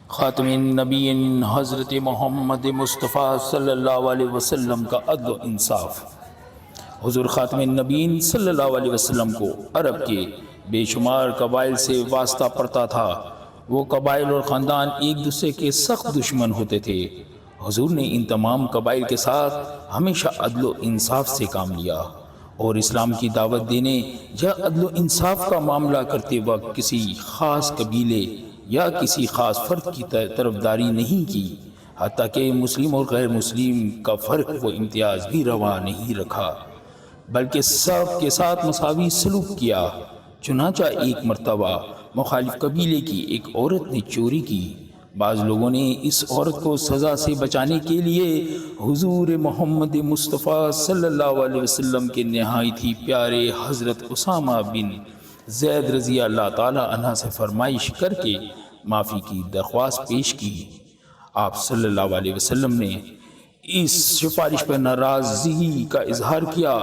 خاتم النبیین حضرت محمد مصطفیٰ صلی اللہ علیہ وسلم کا عدل و انصاف۔ حضور خاتم النبیین صلی اللہ علیہ وسلم کو عرب کے بے شمار قبائل سے واسطہ پڑتا تھا۔ وہ قبائل اور خاندان ایک دوسرے کے سخت دشمن ہوتے تھے۔ حضور نے ان تمام قبائل کے ساتھ ہمیشہ عدل و انصاف سے کام لیا اور اسلام کی دعوت دینے یا عدل و انصاف کا معاملہ کرتے وقت کسی خاص قبیلے یا کسی خاص فرد کی طرفداری نہیں کی، حتیٰ کہ مسلم اور غیر مسلم کا فرق و امتیاز بھی روا نہیں رکھا، بلکہ سب کے ساتھ مساوی سلوک کیا۔ چنانچہ ایک مرتبہ مخالف قبیلے کی ایک عورت نے چوری کی۔ بعض لوگوں نے اس عورت کو سزا سے بچانے کے لیے حضور محمد مصطفیٰ صلی اللہ علیہ وسلم کے نہایت ہی پیارے حضرت اسامہ بن زید رضی اللہ تعالی عنہ سے فرمائش کر کے معافی کی درخواست پیش کی۔ آپ صلی اللہ علیہ وسلم نے اس سفارش پر ناراضگی کا اظہار کیا۔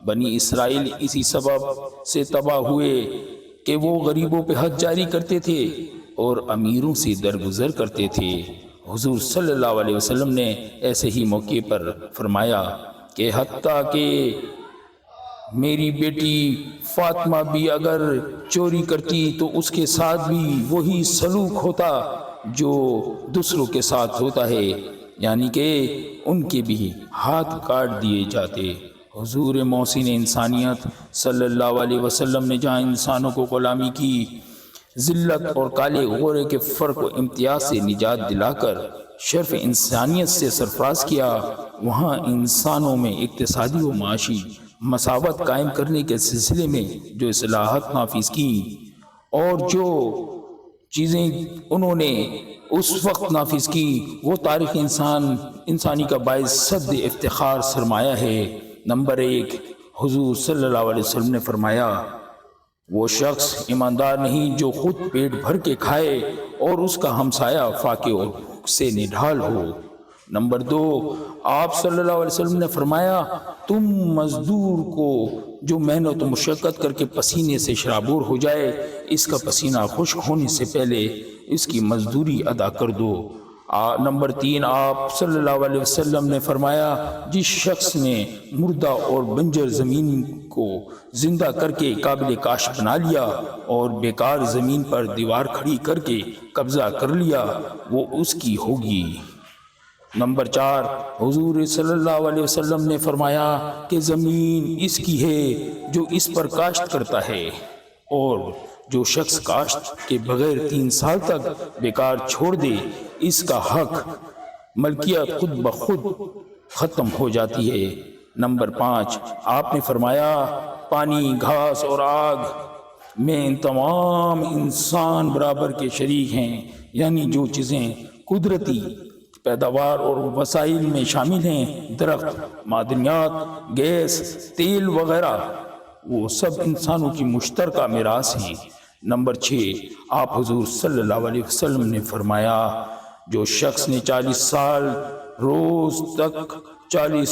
بنی اسرائیل اسی سبب سے تباہ ہوئے کہ وہ غریبوں پہ حد جاری کرتے تھے اور امیروں سے درگزر کرتے تھے۔ حضور صلی اللہ علیہ وسلم نے ایسے ہی موقع پر فرمایا کہ حتیٰ کہ میری بیٹی فاطمہ بھی اگر چوری کرتی تو اس کے ساتھ بھی وہی سلوک ہوتا جو دوسروں کے ساتھ ہوتا ہے، یعنی کہ ان کے بھی ہاتھ کاٹ دیے جاتے۔ حضور محسن انسانیت صلی اللہ علیہ وسلم نے جہاں انسانوں کو غلامی کی ذلت اور کالے غورے کے فرق و امتیاز سے نجات دلا کر شرف انسانیت سے سرفراز کیا، وہاں انسانوں میں اقتصادی و معاشی مساوات قائم کرنے کے سلسلے میں جو اصلاحات نافذ کی اور جو چیزیں انہوں نے اس وقت نافذ کی، وہ تاریخ انسانی کا باعث صد افتخار سرمایہ ہے۔ نمبر 1، حضور صلی اللہ علیہ وسلم نے فرمایا وہ شخص ایماندار نہیں جو خود پیٹ بھر کے کھائے اور اس کا ہمسایہ فاقے اور بھوک سے نڈھال ہو۔ نمبر 2، آپ صلی اللہ علیہ وسلم نے فرمایا تم مزدور کو جو محنت و مشقت کر کے پسینے سے شرابور ہو جائے، اس کا پسینہ خشک ہونے سے پہلے اس کی مزدوری ادا کر دو۔ نمبر 3، آپ صلی اللہ علیہ وسلم نے فرمایا جس شخص نے مردہ اور بنجر زمین کو زندہ کر کے قابل کاشت بنا لیا اور بیکار زمین پر دیوار کھڑی کر کے قبضہ کر لیا، وہ اس کی ہوگی۔ نمبر 4، حضور صلی اللہ علیہ وسلم نے فرمایا کہ زمین اس کی ہے جو اس پر کاشت کرتا ہے، اور جو شخص کاشت کے بغیر 3 سال تک بیکار چھوڑ دے، اس کا حق ملکیت خود بخود ختم ہو جاتی ہے۔ نمبر 5، آپ نے فرمایا پانی، گھاس اور آگ میں تمام انسان برابر کے شریک ہیں، یعنی جو چیزیں قدرتی پیداوار اور وسائل میں شامل ہیں، درخت، معدنیات، گیس، تیل وغیرہ، وہ سب انسانوں کی مشترکہ میراث ہیں۔ نمبر 6، آپ حضور صلی اللہ علیہ وسلم نے فرمایا جو شخص نے 40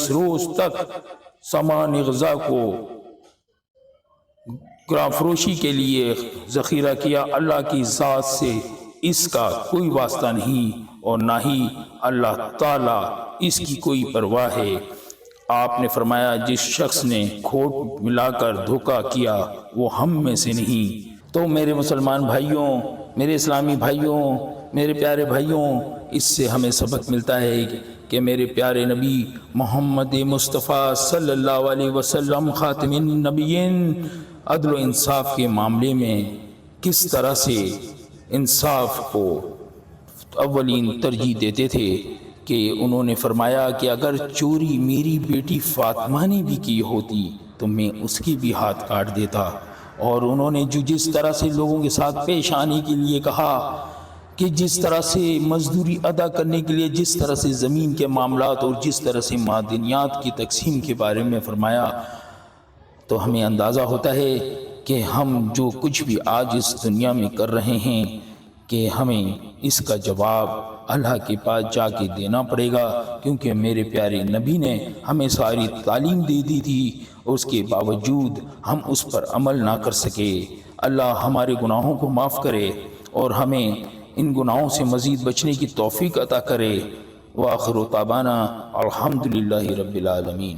روز تک سامان غذا کو گراں فروشی کے لیے ذخیرہ کیا، اللہ کی ذات سے اس کا کوئی واسطہ نہیں اور نہ ہی اللہ تعالیٰ اس کی کوئی پرواہ ہے۔ آپ نے فرمایا جس شخص نے کھوٹ ملا کر دھوکہ کیا وہ ہم میں سے نہیں۔ تو میرے مسلمان بھائیوں، میرے اسلامی بھائیوں، میرے پیارے بھائیوں، اس سے ہمیں سبق ملتا ہے کہ میرے پیارے نبی محمد مصطفیٰ صلی اللہ علیہ وسلم خاتم النبیین عدل و انصاف کے معاملے میں کس طرح سے انصاف کو اولین ترجیح دیتے تھے کہ انہوں نے فرمایا کہ اگر چوری میری بیٹی فاطمہ نے بھی کی ہوتی تو میں اس کی بھی ہاتھ کاٹ دیتا، اور انہوں نے جس طرح سے لوگوں کے ساتھ پیش آنے کے لیے کہا، کہ جس طرح سے مزدوری ادا کرنے کے لیے، جس طرح سے زمین کے معاملات اور جس طرح سے معدنیات کی تقسیم کے بارے میں فرمایا، تو ہمیں اندازہ ہوتا ہے کہ ہم جو کچھ بھی آج اس دنیا میں کر رہے ہیں کہ ہمیں اس کا جواب اللہ کے پاس جا کے دینا پڑے گا، کیونکہ میرے پیارے نبی نے ہمیں ساری تعلیم دے دی تھی، اس کے باوجود ہم اس پر عمل نہ کر سکے۔ اللہ ہمارے گناہوں کو معاف کرے اور ہمیں ان گناہوں سے مزید بچنے کی توفیق عطا کرے۔ وآخر دعوانا الحمدللہ رب العالمین۔